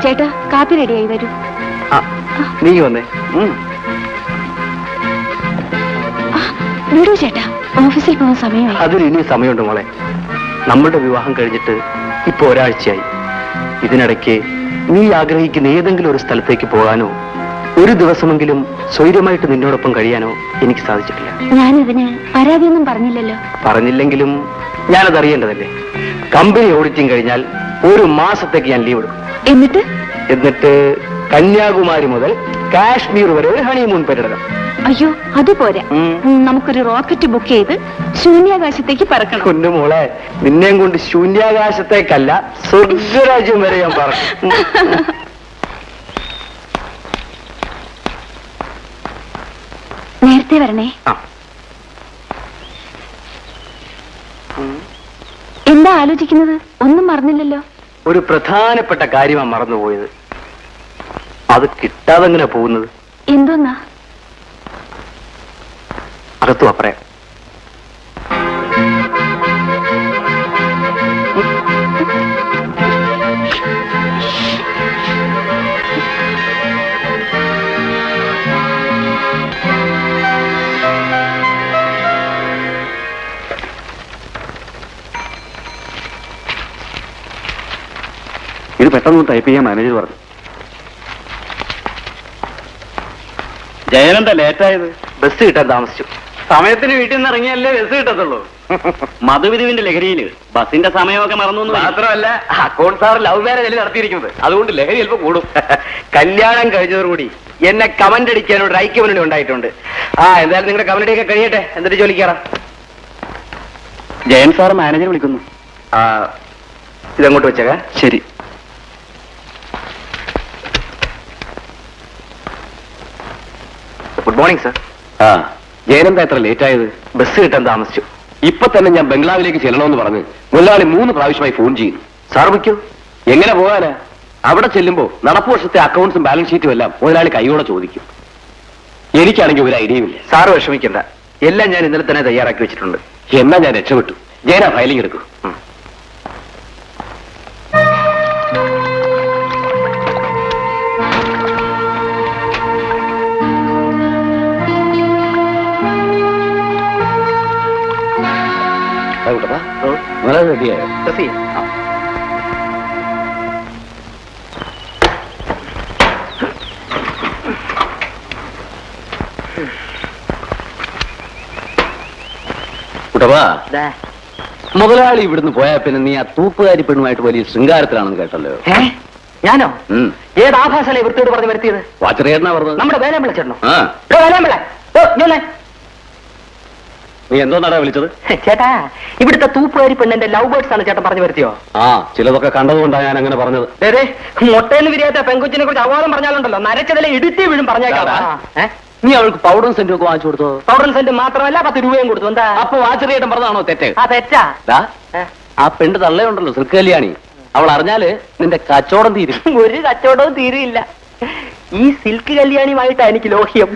ചേട്ടാ കാപ്പി റെഡിയായി വരൂ. നീ വന്നേ. വിടൂ ചേട്ടാ, ഓഫീസിൽ പോകുന്ന സമയമായി. അതിന് ഇനി സമയമുണ്ട് മോളെ. നമ്മളുടെ വിവാഹം കഴിഞ്ഞിട്ട് ഇപ്പൊ ഒരാഴ്ചയായി. ഇതിനിടയ്ക്ക് നീ ആഗ്രഹിക്കുന്ന ഏതെങ്കിലും ഒരു സ്ഥലത്തേക്ക് പോകാനോ ഒരു ദിവസമെങ്കിലും സ്വൈര്യമായിട്ട് നിന്നോടൊപ്പം കഴിയാനോ എനിക്ക് സാധിച്ചിട്ടില്ല. ഞാനിതിന് പരാതിയൊന്നും പറഞ്ഞില്ലല്ലോ. പറഞ്ഞില്ലെങ്കിലും ഞാനത് അറിയേണ്ടതല്ലേ. കമ്പനി ഓഡിറ്റിംഗ് കഴിഞ്ഞാൽ ഒരു മാസത്തേക്ക് ഞാൻ ലീവ് എടുക്കും. എന്നിട്ട് കന്യാകുമാരി മുതൽ കാശ്മീർ വരെ ഒരു ഹണിമൂൺ പര്യടനം. അയ്യോ അതുപോലെ നമുക്കൊരു റോക്കറ്റ് ബുക്ക് ചെയ്ത് ശൂന്യാകാശത്തേക്ക് പറക്കണം. കുഞ്ഞുമോളെ, നിന്നെയും കൊണ്ട് ശൂന്യാകാശത്തേക്കല്ല സ്വർഗരാജ്യം വരെ ഞാൻ പറക്കും. നേരത്തെ വരണേ. എന്താ ആലോചിക്കുന്നത്? ഒന്നും മറന്നില്ലല്ലോ. ഒരു പ്രധാനപ്പെട്ട കാര്യമാണ് മറന്നുപോയത്. അത് കിട്ടാതെ എങ്ങനെ പോകുന്നത്? എന്തോന്നാ? അകത്തു അപ്പറേ. ഇത് പെട്ടെന്ന് ടൈപ്പ് ചെയ്യാൻ മാനേജർ പറഞ്ഞു. ജയനെന്താ ലേറ്റായത്? ബസ് കിട്ടാൻ താമസിച്ചു. സമയത്തിന് വീട്ടിൽ നിന്ന് ഇറങ്ങിയല്ലേ ബസ് കിട്ടത്തുള്ളൂ. മധുവിധുവിന്റെ ലഹരിയില് ബസിന്റെ സമയമൊക്കെ മറന്നു. മാത്രമല്ല അക്കൗണ്ട് സാർ ലവ് മാരേജ് നടത്തിയിരിക്കുന്നത്. അതുകൊണ്ട് ലഹരി ചിലപ്പോൾ കൂടും. കല്യാണം കഴിഞ്ഞതോടുകൂടി എന്നെ കമന്റ് അടിക്കാനോട് ഐക്യമനുണ്ട് ഉണ്ടായിട്ടുണ്ട്. എന്തായാലും നിങ്ങളുടെ കമന്റ് ഒക്കെ കഴിയട്ടെ, എന്നിട്ട് ജോലിക്കാറാം. ജയൻ സാർ മാനേജർ വിളിക്കുന്നു. ഇതങ്ങോട്ട് വെച്ചേക്കാ. ശരി. Good morning sir. ജയനെന്താ എത്ര ലേറ്റ് ആയത്? ബസ് കിട്ടാൻ താമസിച്ചു. ഇപ്പൊ തന്നെ ഞാൻ ബംഗ്ലാവിലേക്ക് ചെല്ലണമെന്ന് പറഞ്ഞ് മുതലാളി 3 പ്രാവശ്യമായി ഫോൺ ചെയ്യുന്നു. സാർ വയ്ക്കൂ. എങ്ങനെ പോകാനാ? അവിടെ ചെല്ലുമ്പോ നടപ്പ് വർഷത്തെ അക്കൗണ്ട്സും ബാലൻസ് ഷീറ്റും എല്ലാം മുതലാളി കൈയോടെ ചോദിക്കും. എനിക്കാണെങ്കിൽ ഒരു ഐഡിയയും ഇല്ല. സാറ് വിഷമിക്കണ്ട, എല്ലാം ഞാൻ ഇന്നലെ തന്നെ തയ്യാറാക്കി വെച്ചിട്ടുണ്ട്. എന്നാ ഞാൻ രക്ഷപ്പെട്ടു. ജയന ഫയലിംഗ് എടുക്കൂ. റെഡിയായോ? കുട്ടപ്പാ, മുതലാളി ഇവിടുന്ന് പോയാ പിന്നെ നീ ആ തൂപ്പുകാരി പെണ്ണുമായിട്ട് വലിയ ശൃംഗാരത്തിലാണെന്ന് കേട്ടല്ലോ. ഞാനോ? ഏത് ആഭാസല്ലേ വൃത്തിയോട് പറഞ്ഞു വരുത്തിയത്? വാച്ചറിയേട്ടനാ പറഞ്ഞത്. നമ്മുടെ വേലാമ്പിള ചേട്ടനോ? നീ എന്തോ നടാ വിളിച്ചത്? ചേട്ടാ, ഇവിടുത്തെ തൂപ്പുകാരി പെണ്ണിന്റെ ലവ് ബേർഡ്സ് ആണ് ചേട്ടൻ പറഞ്ഞു വരുത്തിയോ? ചിലതൊക്കെ കണ്ടതുകൊണ്ടാണ് ഞാൻ അങ്ങനെ പറഞ്ഞത്. മൊട്ടയിൽ വിരിയാത്ത പെങ്കുച്ചിനെ കുറിച്ച് അവാദം പറഞ്ഞാലുണ്ടല്ലോ, നരച്ചതിലെ ഇടുത്തി വീഴും പറഞ്ഞേക്കാം. നീ അവൾക്ക് പൗഡറും സെന്റും ഒക്കെ വാങ്ങിച്ചു കൊടുത്തോ? പൗഡറും സെന്റ് മാത്രമല്ല 10 രൂപയും കൊടുത്തു. എന്താ അപ്പൊ വാച്ചറിയേട്ടൻ പറഞ്ഞതാണോ തെറ്റ്? തെറ്റാ. ആ പെണ്ണ് തള്ളയുണ്ടല്ലോ സിൽക്കല്യാണി, അവൾ അറിഞ്ഞാല് നിന്റെ കച്ചവടം തീരും. ഒരു കച്ചവടവും തീരില്ല. ഈ സിൽക്ക് കല്യാണിയുമായിട്ടാ എനിക്ക് ലോഹ്യം.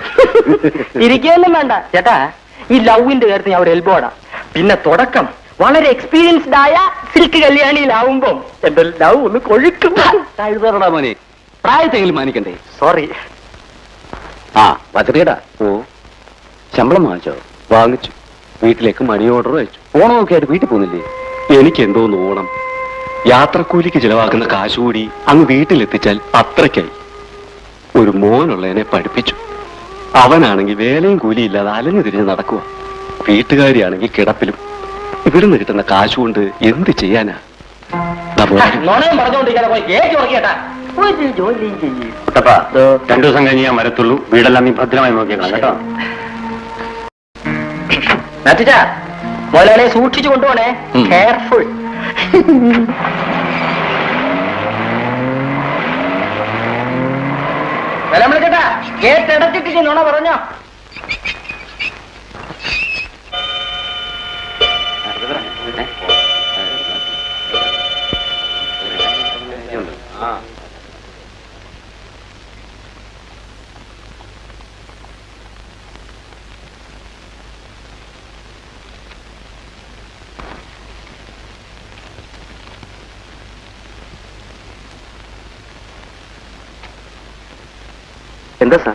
ഇരിക്കുകയൊന്നും വേണ്ട ചേട്ടാ. ഈ ലവിന്റെ കാര്യത്തിൽ ഞാൻ ഒരു എൽബോടാ. പിന്നെ തുടക്കം വളരെ എക്സ്പീരിയൻസ്ഡ് ആയ സിൽക്ക് കല്യാണിയിലാവുമ്പം എന്റെ ലവ് ഒന്ന് കൊഴുക്കും. കഴുതറടാ മോനെ, പ്രായത്തെങ്കിലും മാനിക്കണ്ടേ? സോറി. വച്ചറിയടാ. ശമ്പളം വാങ്ങിച്ചോ? വാങ്ങിച്ചു. വീട്ടിലേക്ക് മണി ഓർഡർ അയച്ചു. ഓണമൊക്കെ ആയിട്ട് വീട്ടിൽ പോകുന്നില്ലേ? എനിക്ക് എന്തോന്ന് ഓണം. യാത്രക്കൂലിക്ക് ചിലവാക്കുന്ന കാശുകൂടി അങ്ങ് വീട്ടിലെത്തിച്ചാൽ അത്രയ്ക്കായി. ഒരു മോനുള്ളതിനെ പഠിപ്പിച്ചു. അവനാണെങ്കിൽ വേലയും കൂലിയില്ലാതെ അലഞ്ഞു തിരിഞ്ഞ് നടക്കുക. വീട്ടുകാരിയാണെങ്കിൽ കിടപ്പിലും. ഇവിടുന്ന് കിട്ടുന്ന കാശുകൊണ്ട് എന്ത് ചെയ്യാനാ? നോണയും പറഞ്ഞുകൊണ്ടിരിക്കാതെ പോയി കേക്ക് ഉറക്കിയേട്ടാ. ഒരു ജോലിയും ചെയ്യും. 2 ദിവസം കഴിഞ്ഞ് ഞാൻ വരത്തുള്ളൂ. വീടെല്ലാം നീ ഭദ്രമായി നോക്കിയേക്കണം കേട്ടോ. നത്തിച്ചാ മുതലാളിയെ സൂക്ഷിച്ചു കൊണ്ടുപോണേ. ഉം. കെയർഫുൾ. ചേട്ടാ കേട്ട് അടച്ചിട്ട് നോണ പറഞ്ഞോ. എന്താ സാർ?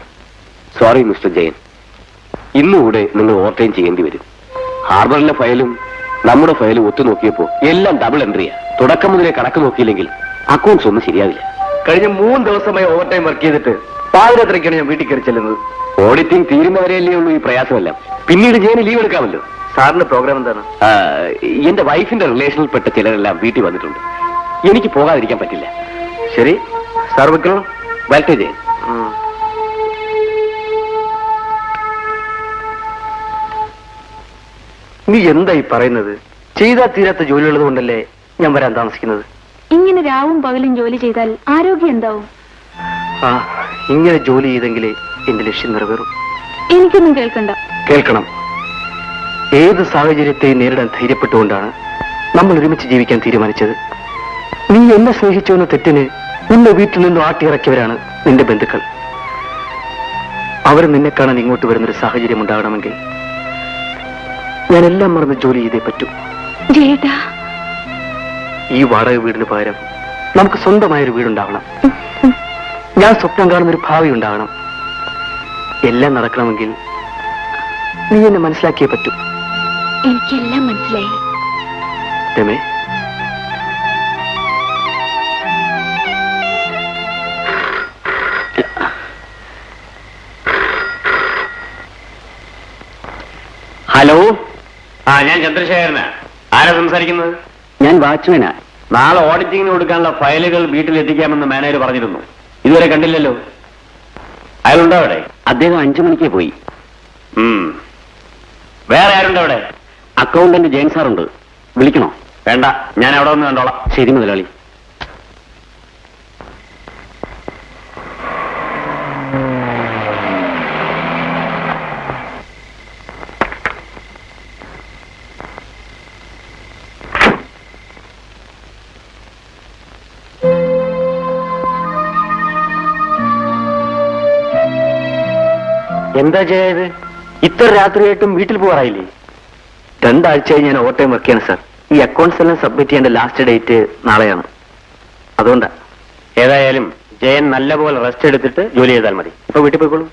സോറി മിസ്റ്റർ ജയൻ, ഇന്നുകൂടെ നിങ്ങൾ ഓവർ ടൈം ചെയ്യേണ്ടി വരും. ഹാർബറിലെ ഫയലും നമ്മുടെ ഫയലും ഒത്തു നോക്കിയപ്പോ എല്ലാം ഡബിൾ എൻട്രിയാ. തുടക്കം മുതലേ കണക്ക് നോക്കിയില്ലെങ്കിൽ അക്കൗണ്ട്സ് ഒന്നും ശരിയാവില്ല. കഴിഞ്ഞ 3 ദിവസമായി ഓവർ ടൈം വർക്ക് ചെയ്തിട്ട് പാതിരാത്രിക്കാണ് ഞാൻ വീട്ടിൽ കയറി ചെല്ലുന്നത്. ഓഡിറ്റിംഗ് തീരുന്നവരെയല്ലേ ഉള്ളൂ ഈ പ്രയാസമെല്ലാം. പിന്നീട് ജയന് ലീവ് എടുക്കാമല്ലോ. സാറിന്റെ പ്രോഗ്രാം എന്താണ്? എന്റെ വൈഫിന്റെ റിലേഷനിൽപ്പെട്ട ചിലരെല്ലാം വീട്ടിൽ വന്നിട്ടുണ്ട്. എനിക്ക് പോകാതിരിക്കാൻ പറ്റില്ല. ശരി സാർ വെക്കണം. വരട്ടെ ജയൻ. നീ എന്തായി പറയുന്നത്? ചെയ്താൽ തീരാത്ത ജോലിയുള്ളത് കൊണ്ടല്ലേ ഞാൻ വരാൻ താമസിക്കുന്നത്. ഇങ്ങനെ രാവും പകലും ജോലി ചെയ്താൽ ആരോഗ്യം എന്താവും? ആ, ഇങ്ങനെ ജോലി ചെയ്തെങ്കിലേ എന്റെ ലക്ഷ്യം നിറവേറും. എനിക്കൊന്നും കേൾക്കണ്ട. കേൾക്കണം. ഏത് സാഹചര്യത്തെയും നേരിടാൻ ധൈര്യപ്പെട്ടുകൊണ്ടാണ് നമ്മൾ ഒരുമിച്ച് ജീവിക്കാൻ തീരുമാനിച്ചത്. നീ എന്നെ സ്നേഹിച്ചു എന്ന തെറ്റിന് നിന്നെ വീട്ടിൽ നിന്നും ആട്ടിയിറക്കിയവരാണ് നിന്റെ ബന്ധുക്കൾ. അവർ നിന്നെ കാണാൻ ഇങ്ങോട്ട് വരുന്നൊരു സാഹചര്യം ഉണ്ടാകണമെങ്കിൽ ഞാനെല്ലാം മറന്ന് ജോലി ചെയ്തേ പറ്റൂ. ജയേട്ടാ, ഈ വാടക വീടിന് പകരം നമുക്ക് സ്വന്തമായൊരു വീടുണ്ടാവണം. ഞാൻ സ്വപ്നം കാണുന്നൊരു ഭാവി ഉണ്ടാകണം. എല്ലാം നടക്കണമെങ്കിൽ നീ എന്നെ മനസ്സിലാക്കിയേ പറ്റൂ. എനിക്കെല്ലാം മനസ്സിലായി. രമേ, ഹലോ. ഞാൻ ചന്ദ്രശേഖരനാ. ആരാ സംസാരിക്കുന്നത്? ഞാൻ വാച്ച്മാനാ. നാളെ ഓഡിറ്റിങ്ങിന് കൊടുക്കാനുള്ള ഫയലുകൾ വീട്ടിലെത്തിക്കാമെന്ന് മാനേജർ പറഞ്ഞിരുന്നു. ഇതുവരെ കണ്ടില്ലല്ലോ. അയാളുണ്ടോ അവിടെ? അദ്ദേഹം 5 മണിക്ക് പോയി. വേറെ ആരുണ്ടോ അവിടെ? അക്കൗണ്ടന്റ് ജയൻ സാറുണ്ട്. വിളിക്കണോ? വേണ്ട, ഞാൻ അവിടെ ഒന്ന് കണ്ടോളാം. ശരി മുതലാളി. എന്താ ചെയ്യത്? ഇത്ര രാത്രിയായിട്ടും വീട്ടിൽ പോകാറായില്ലേ? 2 ആഴ്ചയായി ഞാൻ ഓവർ ടൈം വർക്ക് ചെയ്യണം സാർ. ഈ അക്കൗണ്ട്സ് എല്ലാം സബ്മിറ്റ് ചെയ്യേണ്ട ലാസ്റ്റ് ഡേറ്റ് നാളെയാണ്. അതുകൊണ്ടാ. ഏതായാലും ജയൻ നല്ലപോലെ റെസ്റ്റ് എടുത്തിട്ട് ജോലി ചെയ്താൽ മതി. ഇപ്പൊ വീട്ടിൽ പോയിക്കോളൂ.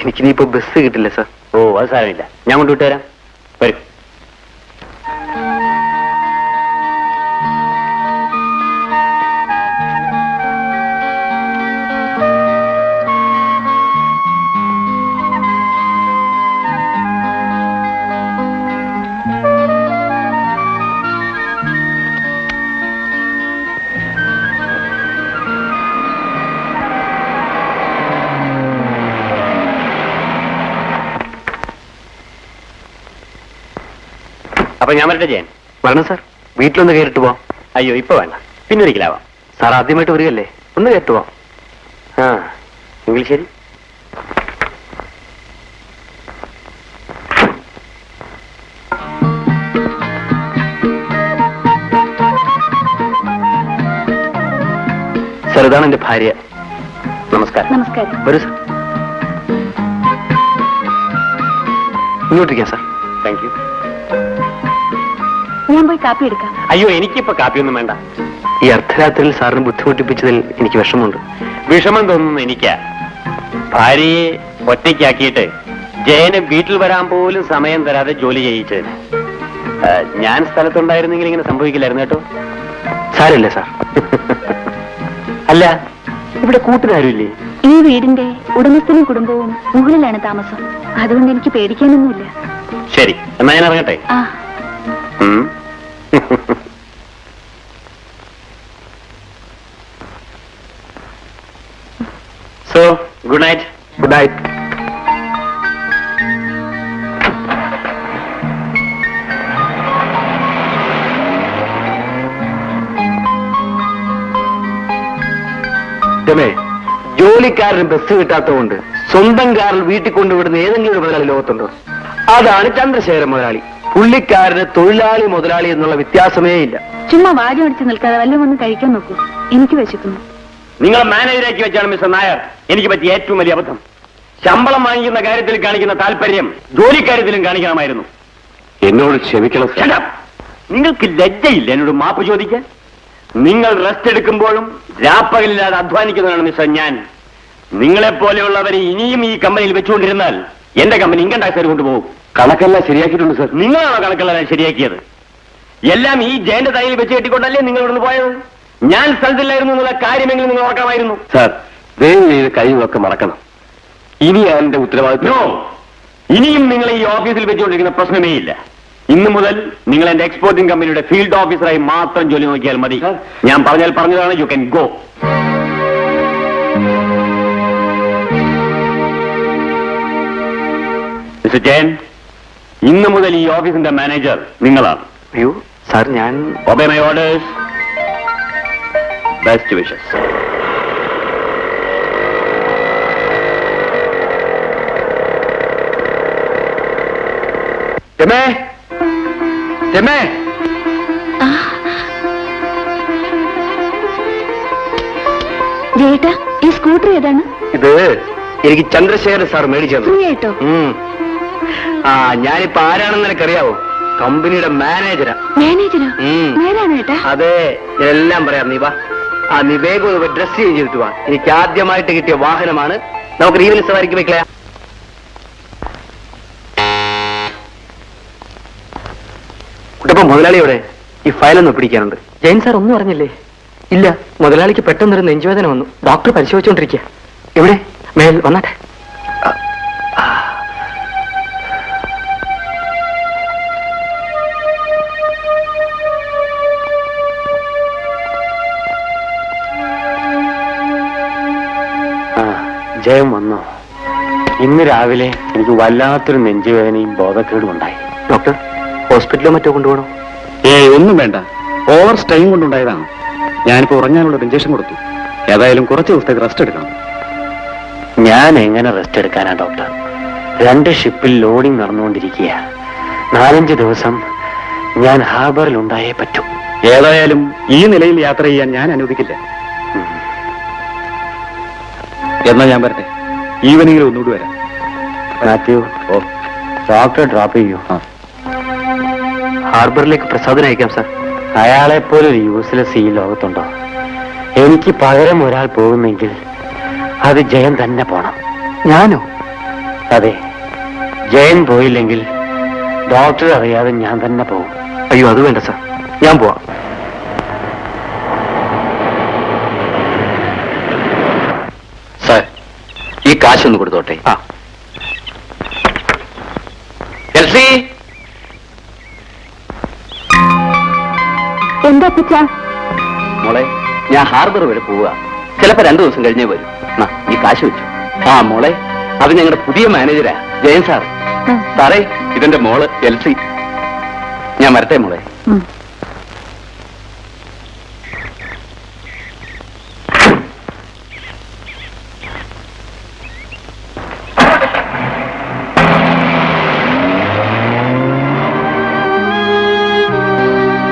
എനിക്കിനിയിപ്പോ ബസ് കിട്ടില്ല സാർ. ഓ, അത് സാരമില്ല, ഞാൻ കൊണ്ടുവിട്ടുതരാം. വരും. അപ്പൊ ഞാൻ വരട്ടെ ജയൻ? വരണം സാർ. വീട്ടിലൊന്ന് കയറിട്ട് പോവാം. അയ്യോ, ഇപ്പൊ വേണ്ട, പിന്നൊരിക്കലാവാം. സാർ ആദ്യമായിട്ട് വരികയല്ലേ, ഒന്ന് കയറിട്ട് പോവാം. എങ്കിൽ ശരി. സാർ, ഇതാണ് എന്റെ ഭാര്യ. നമസ്കാരം. നമസ്കാരം. വരൂ സാർ. ഇങ്ങോട്ടിരിക്കാം സാർ. Thank you. ഞാൻ പോയി കാപ്പി എടുക്കാം. അയ്യോ, എനിക്കിപ്പോ കാപ്പിയൊന്നും വേണ്ട. ഈ അർദ്ധരാത്രിയിൽ സാറിന് ബുദ്ധിമുട്ടിപ്പിച്ചതിൽ എനിക്ക് വിഷമമുണ്ട്. വിഷമം തോന്നുന്നു എനിക്കാ. ഭാര്യയെ ഒറ്റയ്ക്കാക്കിയിട്ട് ജയന് വീട്ടിൽ വരാൻ പോലും സമയം തരാതെ ജോലി ചെയ്യിച്ചതിന്. ഞാൻ സ്ഥലത്തുണ്ടായിരുന്നെങ്കിൽ ഇങ്ങനെ സംഭവിക്കില്ലായിരുന്നു കേട്ടോ. സാരമില്ല സാർ. അല്ല, ഇവിടെ കൂട്ടിനാരുമില്ലേ? ഈ വീടിന്റെ ഉടമസ്ഥനും കുടുംബവും മുകളിലാണ് താമസം. അതുകൊണ്ട് എനിക്ക് പേടിക്കാനൊന്നുമില്ല. ശരി, എന്നാ ഞാൻ ഇറങ്ങട്ടെ. ആ so good night. Good night. ജോലിക്കാരന് ബസ് കിട്ടാത്തതുകൊണ്ട് സ്വന്തം കാറിൽ വീട്ടിൽ കൊണ്ടുവിടുന്ന ഏതെങ്കിലും ഒരു മുതലാളി ലോകത്തുണ്ടോ? അതാണ് ചന്ദ്രശേഖരൻ മുതലാളി. പുള്ളിക്കാരന് തൊഴിലാളി മുതലാളി എന്നുള്ള വ്യത്യാസമേ ഇല്ല. ചുമ്മാ വാരി അടിച്ച് നിൽക്കാതെ വല്ലതും ഒന്ന് കഴിക്കാൻ നോക്കൂ. എനിക്ക് വിശക്കുന്നു. നിങ്ങൾ മാനേജരാക്കി വെച്ചാണ് മിസ്റ്റർ നായർ എനിക്ക് പറ്റിയ ഏറ്റവും വലിയ അബദ്ധം. ശമ്പളം വാങ്ങിക്കുന്ന കാര്യത്തിൽ കാണിക്കുന്ന താല്പര്യം ജോലിക്കാര്യത്തിലും കാണിക്കണമായിരുന്നു. എന്നോട് ക്ഷമിക്കണം. Shut up. നിങ്ങൾക്ക് ലജ്ജയില്ല എന്നോട് മാപ്പ് ചോദിക്കാൻ? നിങ്ങൾ റെസ്റ്റ് എടുക്കുമ്പോഴും രാപ്പകലില്ലാതെ അധ്വാനിക്കുന്നതാണ് മിസ്റ്റർ ഞാൻ. നിങ്ങളെപ്പോലെയുള്ളവരെ ഇനിയും ഈ കമ്പനിയിൽ വെച്ചുകൊണ്ടിരുന്നാൽ എന്റെ കമ്പനി ഇൻകം ടാക്സ് കൊണ്ടുപോകും. കണക്കെല്ലാം ശരിയാക്കിയിട്ടുണ്ട് സർ. നിങ്ങളാണോ കണക്കെല്ലാം ശരിയാക്കിയത്? എല്ലാം ഈ ജയന്റെ തലയിൽ വെച്ച് കെട്ടിക്കൊണ്ടല്ലേ നിങ്ങൾ ഇവിടുന്ന് പോയത്? ഞാൻ സ്ഥലത്തില്ലായിരുന്നു എന്നുള്ള കാര്യമെങ്കിലും നിങ്ങൾ ഓർക്കാമായിരുന്നു. സാർ, ദയവ് ചെയ്ത് കഴിവൊക്കെ മറക്കണം. ഇനി അതിന്റെ ഉത്തരവാദിത്വം. നോ, ഇനിയും നിങ്ങൾ ഈ ഓഫീസിൽ വെച്ചുകൊണ്ടിരിക്കുന്ന പ്രശ്നമേ ഇല്ല. ഇന്നു മുതൽ നിങ്ങൾ എന്റെ എക്സ്പോർട്ടിംഗ് കമ്പനിയുടെ ഫീൽഡ് ഓഫീസറായി മാത്രം ജോലി നോക്കിയാൽ മതി. ഞാൻ പറഞ്ഞാൽ പറഞ്ഞതാണ്. You can go. Mister Jayan, ഇന്നു മുതൽ ഈ ഓഫീസിന്റെ മാനേജർ നിങ്ങളാണ്. അയ്യോ സാർ, ഞാൻ obey my orders. Best wishes. രമേ, രമേ. ജയേട്ടാ, ഈ സ്കൂട്ടർ ഏതാണ്? ഇത് എനിക്ക് ചന്ദ്രശേഖരൻ സാർ മേടിച്ചത്. ഫ്രീ ആയിട്ടോ? ഞാനിപ്പോ ആരാണെന്ന് നിനക്കറിയാവോ? കമ്പനിയുടെ മാനേജരാ. മാനേജരോ? നേരാണ് ഏട്ടാ. അതെ, എല്ലാം പറയാം. നീ വാ. നീ വേഗം ഡ്രസ് ചേഞ്ച് ചെയ്തിട്ട് വാ. എനിക്ക് ആദ്യമായിട്ട് കിട്ടിയ വാഹനമാണ്. നമുക്ക് ഈവനിങ് സവാരിക്ക് വെക്കല. കുട്ടപ്പ, മുതലാളിയോടെ ഈ ഫയലൊന്ന് പിടിക്കാനുണ്ട്. ജയൻ സാർ ഒന്നും അറിഞ്ഞില്ലേ? ഇല്ല, മുതലാളിക്ക് പെട്ടെന്നൊരു നെഞ്ചുവേദന വന്നു. ഡോക്ടർ പരിശോധിച്ചുകൊണ്ടിരിക്കുക. എവിടെ? മേൽ വന്നാട്ടെ. ജയം വന്നോ? ഇന്ന് രാവിലെ എനിക്ക് വല്ലാത്തൊരു നെഞ്ചുവേദനയും ബോധക്കേടും ഉണ്ടായി. ഡോക്ടർ, ഹോസ്പിറ്റലിലോ മറ്റോ കൊണ്ടുപോകണോ? ഒന്നും വേണ്ട. ഓവർ സ്ട്രെയിൻ കൊണ്ടുണ്ടായതാണ്. ഞാനിപ്പോ ഉറങ്ങാനുള്ള ഇഞ്ചക്ഷൻ കൊടുത്തു. ഏതായാലും കുറച്ച് ദിവസത്തേക്ക് റെസ്റ്റ് എടുക്കണം. ഞാൻ എങ്ങനെ റെസ്റ്റ് എടുക്കാനാ ഡോക്ടർ? 2 ഷിപ്പിൽ ലോഡിംഗ് നടന്നുകൊണ്ടിരിക്കുക. 4-5 ദിവസം ഞാൻ ഹാർബറിൽ ഉണ്ടായേ പറ്റൂ. ഏതായാലും ഈ നിലയിൽ യാത്ര ചെയ്യാൻ ഞാൻ അനുവദിക്കില്ല. എന്നാ ഞാൻ വരട്ടെ. ഈവനിങ്ങിൽ ഒന്നുകൂടി വരാം. മാത്യു, ഡോക്ടർ ഡ്രോപ്പ് ചെയ്യൂ. ഹാർബറിലേക്ക് പ്രസാദന അയക്കാം സാർ. അയാളെപ്പോലൊരു യൂസ്ലെസ് ഈ ലോകത്തുണ്ടോ? എനിക്ക് പകരം ഒരാൾ പോകുന്നെങ്കിൽ അത് ജയൻ തന്നെ പോണം. ഞാനോ? അതെ, ജയൻ പോയില്ലെങ്കിൽ ഡോക്ടർ അറിയാതെ ഞാൻ തന്നെ പോകും. അയ്യോ, അത് വേണ്ട സാർ, ഞാൻ പോവാം. സാർ, ഈ കാശൊന്ന് കൊടുത്തോട്ടെ. എൽസി, എന്താ പിച്ചാ? മോളെ, ഞാൻ ഹാർബർ വരെ പോവുക. ചിലപ്പോ 2 ദിവസം കഴിഞ്ഞേ വരും. ഈ കാശ് വെച്ചു. മോളെ, അത് ഞങ്ങളുടെ പുതിയ മാനേജരാ, ജയൻ സാർ. സാറേ, ഇതെന്റെ മോള് എൽസി. ഞാൻ വരട്ടെ മോളെ.